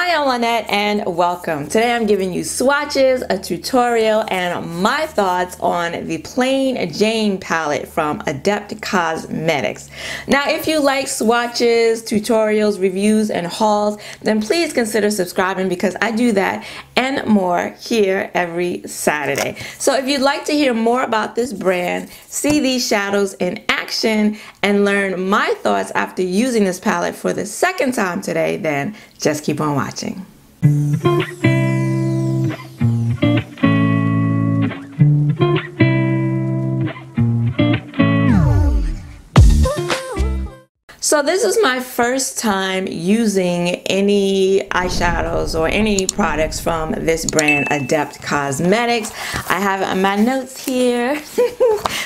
Hi, I'm Lynette and welcome. Today I'm giving you swatches, a tutorial, and my thoughts on the Plain Jane palette from Adept Cosmetics. Now, if you like swatches, tutorials, reviews, and hauls, then please consider subscribing because I do that and more here every Saturday. So if you'd like to hear more about this brand, see these shadows in action, and learn my thoughts after using this palette for the second time today, then just keep on watching. So this is my first time using any eyeshadows or any products from this brand, Adept Cosmetics. I have my notes here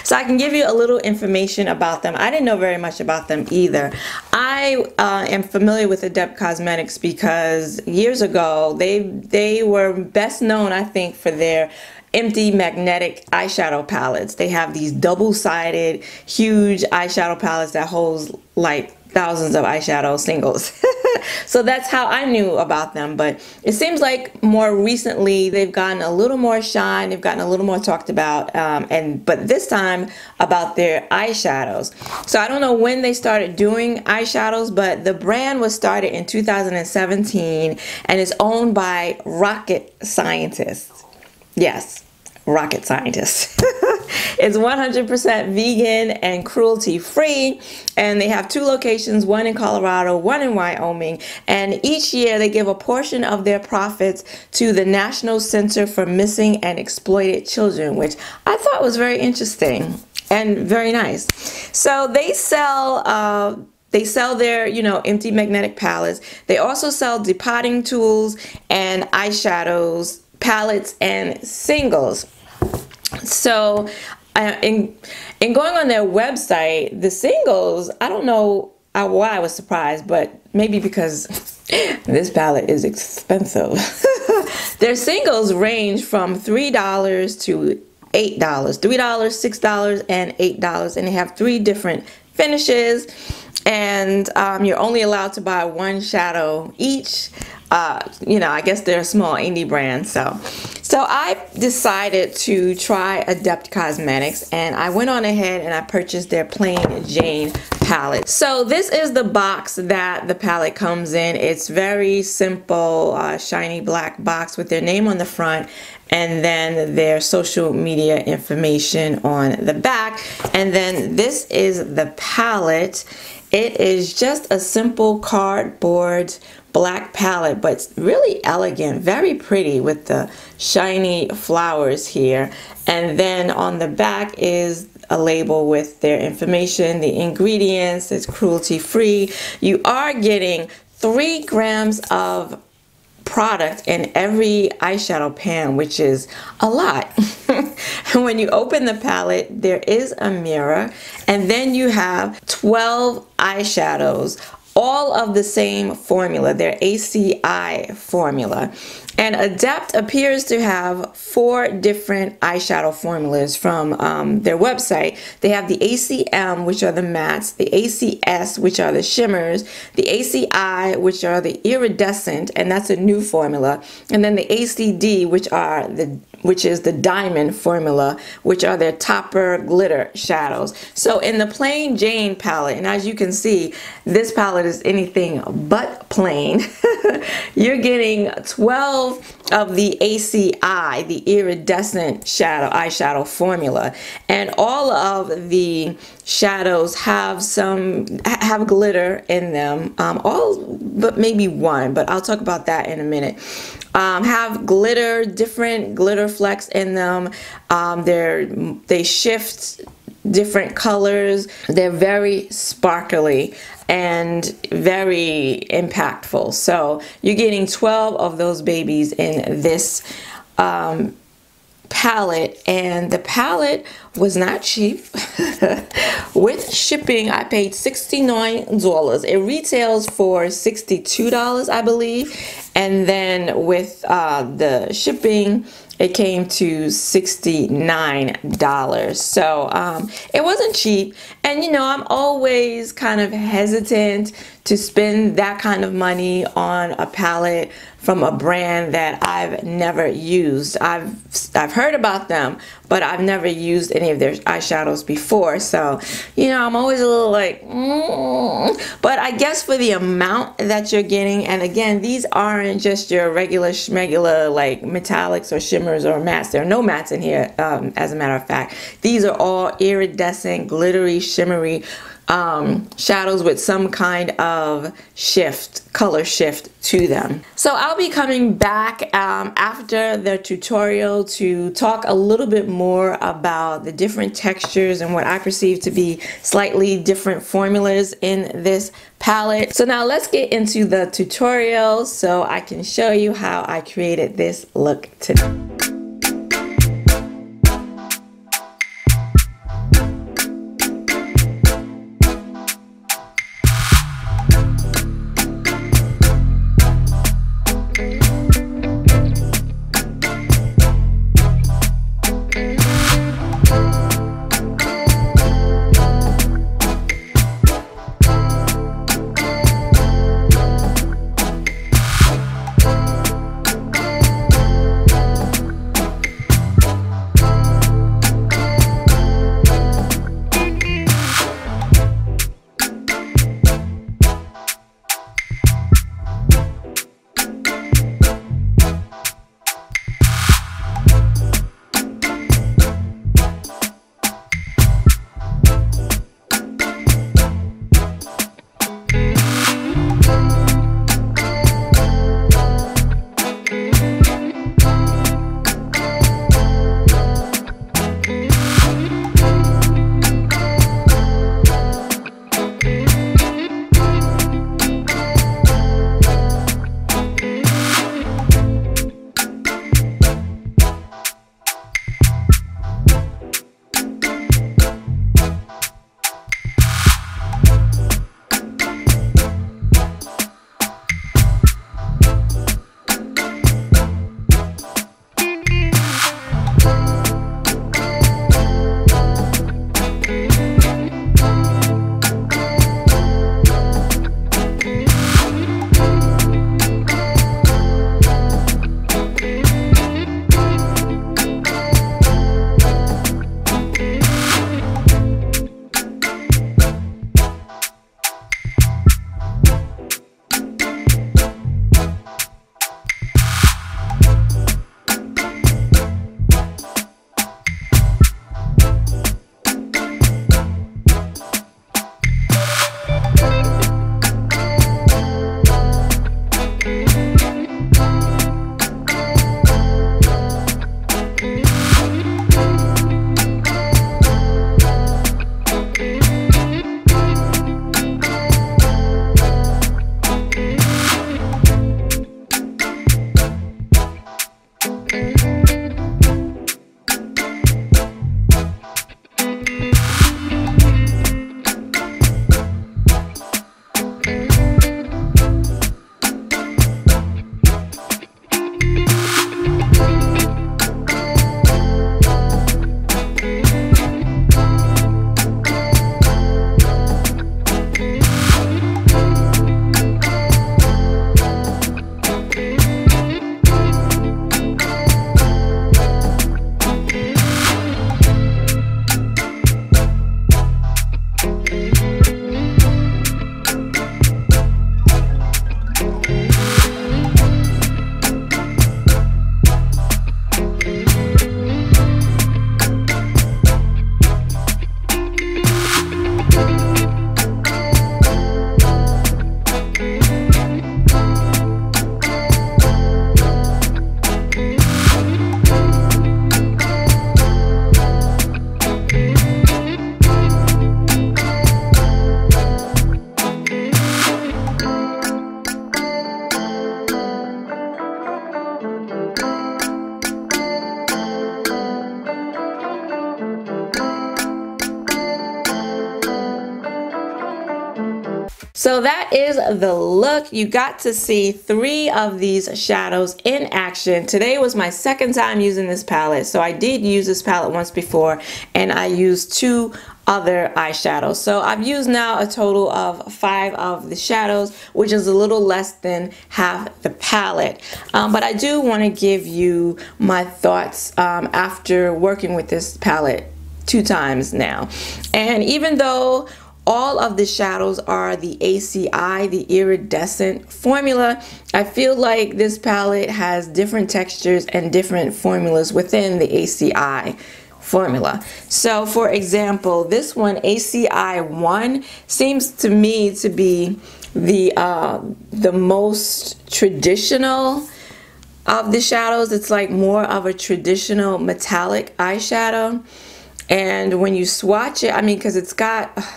so I can give you a little information about them. I didn't know very much about them either. I am familiar with Adept Cosmetics because years ago they were best known, I think, for their empty magnetic eyeshadow palettes. They have these double-sided huge eyeshadow palettes that holds like thousands of eyeshadow singles. So that's how I knew about them, but it seems like more recently they've gotten a little more shine, they've gotten a little more talked about, but this time about their eyeshadows. So I don't know when they started doing eyeshadows, but the brand was started in 2017 and is owned by rocket scientists. Yes, rocket scientists. It's 100% vegan and cruelty free, and they have 2 locations, one in Colorado, one in Wyoming, and each year they give a portion of their profits to the National Center for Missing and Exploited Children, which I thought was very interesting and very nice. So they sell their, empty magnetic palettes. They also sell depotting tools and eyeshadows, palettes, and singles. So in going on their website, the singles, I don't know why I was surprised, but maybe because this palette is expensive. Their singles range from $3 to $8, $3, $6, and $8, and they have 3 different finishes, and you're only allowed to buy 1 shadow each. I guess they're a small indie brand, so I decided to try Adept Cosmetics, and I went on ahead and I purchased their Plain Jane palette. So this is the box that the palette comes in. It's very simple, shiny black box with their name on the front and then their social media information on the back. And then this is the palette. It is just a simple cardboard black palette, but it's really elegant, very pretty with the shiny flowers here. And then on the back is a label with their information, the ingredients. It's cruelty free. You are getting 3 grams of product in every eyeshadow pan, which is a lot. When you open the palette, there is a mirror, and then you have 12 eyeshadows, all of the same formula, their ACI formula. And Adept appears to have 4 different eyeshadow formulas from their website. They have the ACM, which are the mattes, the ACS, which are the shimmers, the ACI, which are the iridescent, and that's a new formula, and then the ACD, which is the diamond formula, which are their topper glitter shadows. So in the Plain Jane palette, and as you can see, this palette is anything but plain. You're getting 12 of the ACI, the iridescent eyeshadow formula, and all of the shadows have glitter in them, all but maybe 1, but I'll talk about that in a minute. Have glitter, different glitter flecks in them. They shift different colors. They're very sparkly and very impactful. So you're getting 12 of those babies in this palette, and the palette was not cheap. With shipping, I paid $69. It retails for $62, I believe, and then with the shipping, it came to $69. So it wasn't cheap. And you know, I'm always kind of hesitant to spend that kind of money on a palette from a brand that I've never used. I've heard about them, but I've never used any of their eyeshadows before. So, you know, I'm always a little like, But I guess for the amount that you're getting, and again, these aren't just your regular schmegular like metallics or shimmers or mattes. There are no mattes in here, as a matter of fact. These are all iridescent, glittery, shimmery shadows with some kind of color shift to them. So I'll be coming back after the tutorial to talk a little bit more about the different textures and what I perceive to be slightly different formulas in this palette. So now let's get into the tutorial so I can show you how I created this look today. So that is the look. You got to see 3 of these shadows in action. Today was my second time using this palette. So I did use this palette once before, and I used 2 other eyeshadows. So I've used now a total of 5 of the shadows, which is a little less than half the palette. But I do want to give you my thoughts after working with this palette 2 times now. And even though all of the shadows are the ACI, the iridescent formula, I feel like this palette has different textures and different formulas within the ACI formula. So for example, this one, ACI 1, seems to me to be the most traditional of the shadows. It's like more of a traditional metallic eyeshadow. And when you swatch it, I mean, because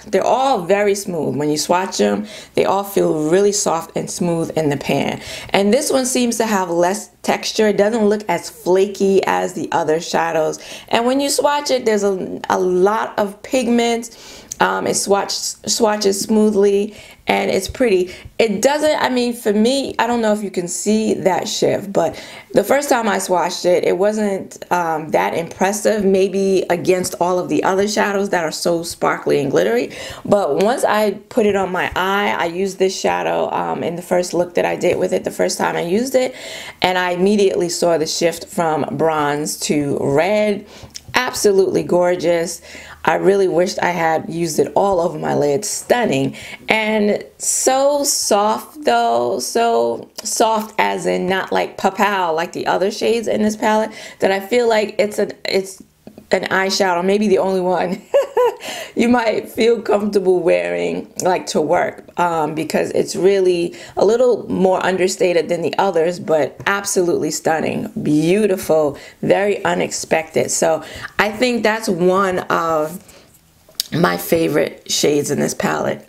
they're all very smooth. When you swatch them, they all feel really soft and smooth in the pan. And this one seems to have less texture. It doesn't look as flaky as the other shadows. And when you swatch it, there's a lot of pigment. It swatches smoothly, and it's pretty. It doesn't, I mean, for me, I don't know if you can see that shift, but the first time I swatched it, it wasn't that impressive, maybe against all of the other shadows that are so sparkly and glittery. But once I put it on my eye, I used this shadow in the first look that I did with it the first time I used it, and I immediately saw the shift from bronze to red. Absolutely gorgeous. I really wished I had used it all over my lid. Stunning. And so soft though, so soft as in not like papow like the other shades in this palette, that I feel like it's an eyeshadow, maybe the only one you might feel comfortable wearing like to work, because it's really a little more understated than the others, but absolutely stunning, beautiful, very unexpected. So I think that's one of my favorite shades in this palette.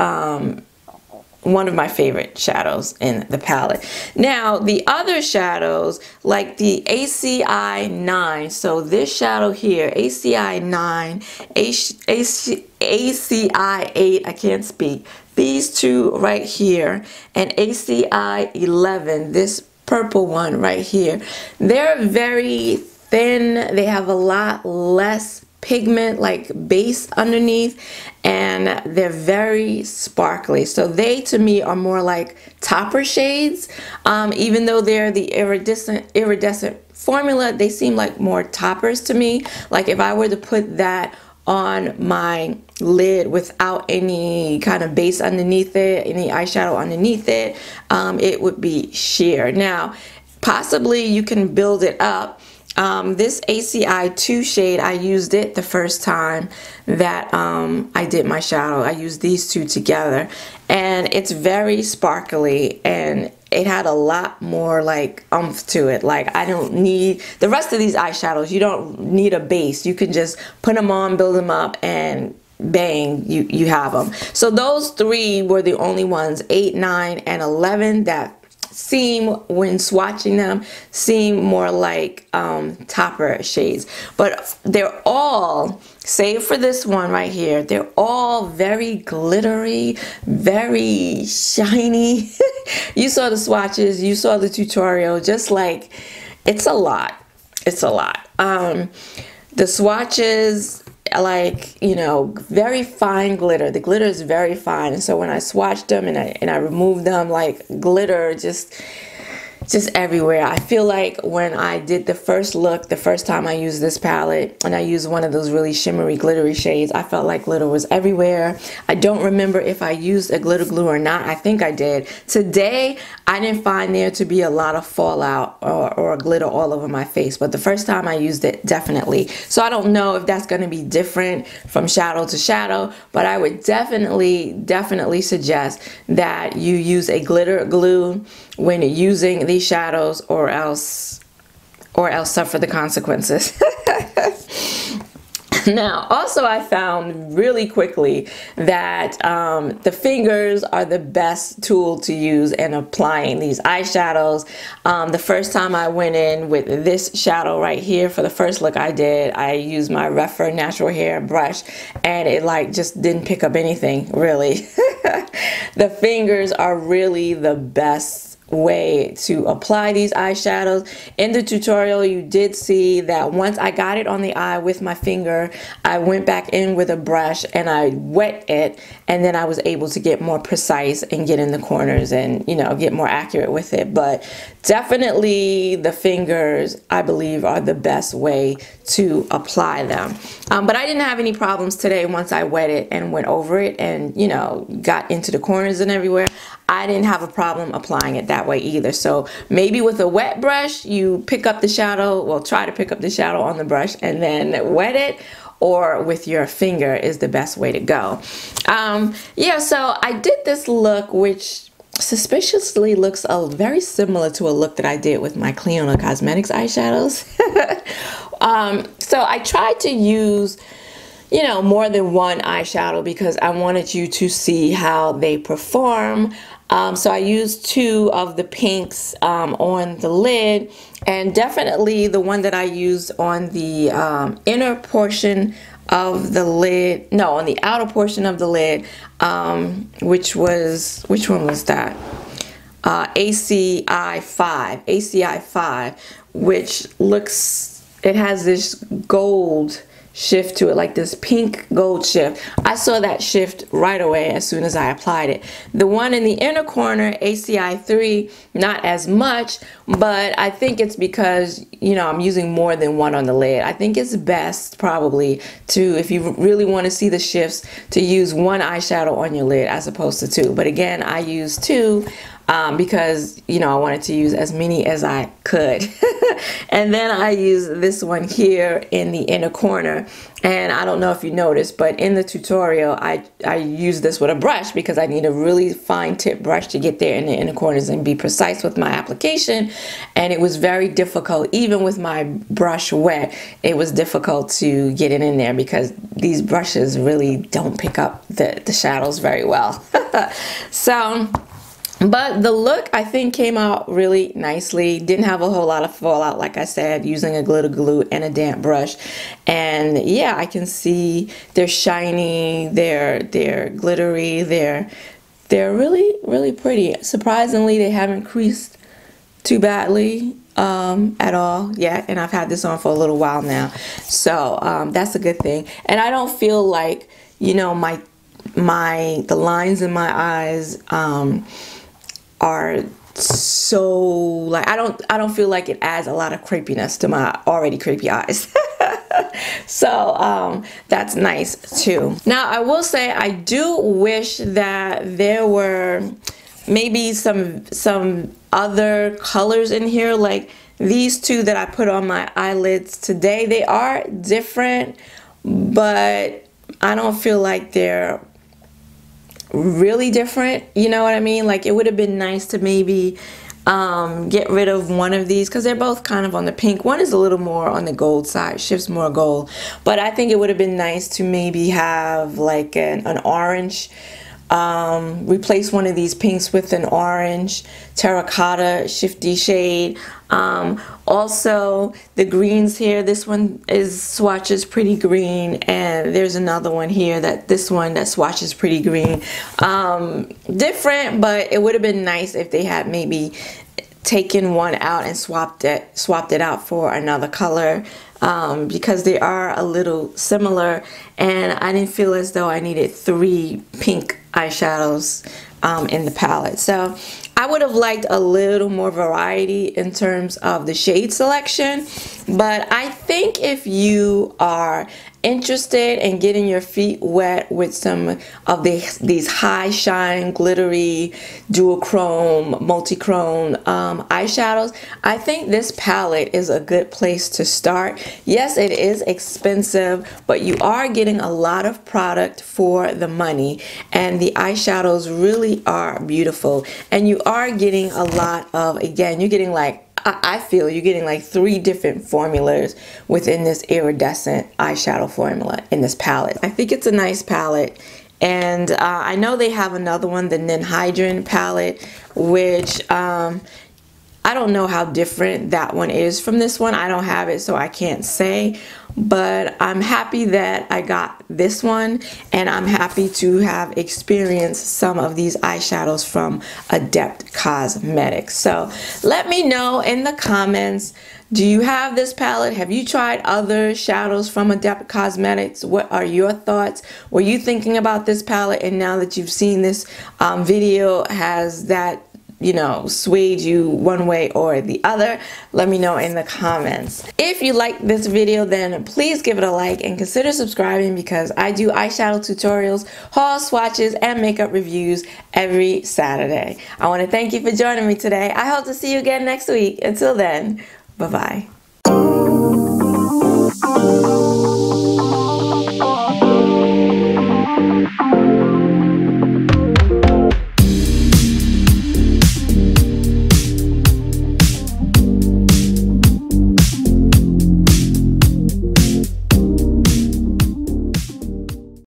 One of my favorite shadows in the palette. Now the other shadows, like the ACI 9, so this shadow here, ACI 9, ACI 8, I can't speak, these 2 right here, and ACI 11, this purple one right here, they're very thin. They have a lot less pigment, like base underneath, and they're very sparkly. So they to me are more like topper shades. Even though they're the iridescent formula, they seem like more toppers to me. Like if I were to put that on my lid without any kind of base underneath it, any eyeshadow underneath it, it would be sheer. Now possibly you can build it up. This ACI 2 shade, I used it the first time that I did my shadow. I used these 2 together, and it's very sparkly, and it had a lot more like oomph to it. Like I don't need the rest of these eyeshadows. You don't need a base. You can just put them on, build them up, and bang, you have them. So those 3 were the only ones, 8, 9, and 11, that seem, when swatching them, seem more like topper shades. But they're all, save for this one right here, they're all very glittery, very shiny. You saw the swatches, you saw the tutorial, just like, it's a lot. It's a lot. The swatches, like, you know, very fine glitter. The glitter is very fine, and so when I swatched them and I removed them, like glitter just everywhere. I feel like when I did the first look, the first time I used this palette, and I used one of those really shimmery glittery shades, I felt like glitter was everywhere. I don't remember if I used a glitter glue or not. I think I did. Today I didn't find there to be a lot of fallout or glitter all over my face, but the first time I used it, definitely. So I don't know if that's going to be different from shadow to shadow, but I would definitely suggest that you use a glitter glue when using these shadows, or else suffer the consequences. Now, also I found really quickly that the fingers are the best tool to use in applying these eyeshadows. The first time I went in with this shadow right here for the first look I did, I used my Rumour natural hair brush, and it like just didn't pick up anything really. The fingers are really the best way to apply these eyeshadows. In the tutorial, you did see that once I got it on the eye with my finger, I went back in with a brush and I wet it, and then I was able to get more precise and get in the corners and, you know, get more accurate with it. But definitely the fingers, I believe, are the best way to apply them. But I didn't have any problems today once I wet it and went over it and, you know, got into the corners and everywhere. I didn't have a problem applying it that way either. So maybe with a wet brush, you pick up the shadow, well, try to pick up the shadow on the brush and then wet it, or with your finger is the best way to go. Yeah, so I did this look, which suspiciously looks very similar to a look that I did with my Cliona Cosmetics eyeshadows. So I tried to use, you know, more than one eyeshadow because I wanted you to see how they perform. So I used two of the pinks on the lid, and definitely the one that I used on the inner portion of the lid, no, on the outer portion of the lid, which one was that? ACI 5, which looks, it has this gold shift to it, like this pink gold shift. I saw that shift right away as soon as I applied it. The one in the inner corner, ACI 3, not as much, but I think it's because, you know, I'm using more than one on the lid. I think it's best probably to, if you really want to see the shifts, to use one eyeshadow on your lid as opposed to two. But again, I used two because, you know, I wanted to use as many as I could. And then I use this one here in the inner corner. And I don't know if you noticed, but in the tutorial, I use this with a brush because I need a really fine tip brush to get there in the inner corners and be precise with my application. And it was very difficult, even with my brush wet, it was difficult to get it in there because these brushes really don't pick up the shadows very well. So, but the look, I think, came out really nicely. Didn't have a whole lot of fallout, like I said, using a glitter glue and a damp brush. And yeah, I can see they're shiny, they're glittery, they're really pretty. Surprisingly, they haven't creased too badly at all yet, and I've had this on for a little while now, so that's a good thing. And I don't feel like, you know, the lines in my eyes are so, like, I don't feel like it adds a lot of crepiness to my already crepey eyes. So that's nice too. Now I will say I do wish that there were maybe some other colors in here, like these two that I put on my eyelids today. They are different, but I don't feel like they're really different, you know what I mean? Like, it would have been nice to maybe get rid of one of these because they're both kind of on the pink. One is a little more on the gold side, shifts more gold, but I think it would have been nice to maybe have like an orange, replace one of these pinks with an orange terracotta shifty shade. Also the greens here, this one is Swatches Pretty Green, and there's another one here that Swatches Pretty Green. Different, but it would have been nice if they had maybe taken one out and swapped it out for another color, because they are a little similar, and I didn't feel as though I needed 3 pink eyeshadows in the palette. So I would have liked a little more variety in terms of the shade selection, but I think if you are interested in getting your feet wet with some of these high shine, glittery, duochrome, multi-chrome eyeshadows, I think this palette is a good place to start. Yes, it is expensive, but you are getting a lot of product for the money, and the eyeshadows really are beautiful, and you are getting a lot of, again, you're getting like, I feel you're getting like 3 different formulas within this iridescent eyeshadow formula in this palette. I think it's a nice palette, and I know they have another one, the Ninhydrin palette, which I don't know how different that one is from this one. I don't have it, so I can't say. But I'm happy that I got this one, and I'm happy to have experienced some of these eyeshadows from Adept Cosmetics. So let me know in the comments, do you have this palette? Have you tried other shadows from Adept Cosmetics? What are your thoughts? Were you thinking about this palette, and now that you've seen this video, has that, you know, swayed you one way or the other? Let me know in the comments. If you like this video, then please give it a like and consider subscribing, because I do eyeshadow tutorials, haul swatches, and makeup reviews every Saturday. I want to thank you for joining me today. I hope to see you again next week. Until then, bye-bye.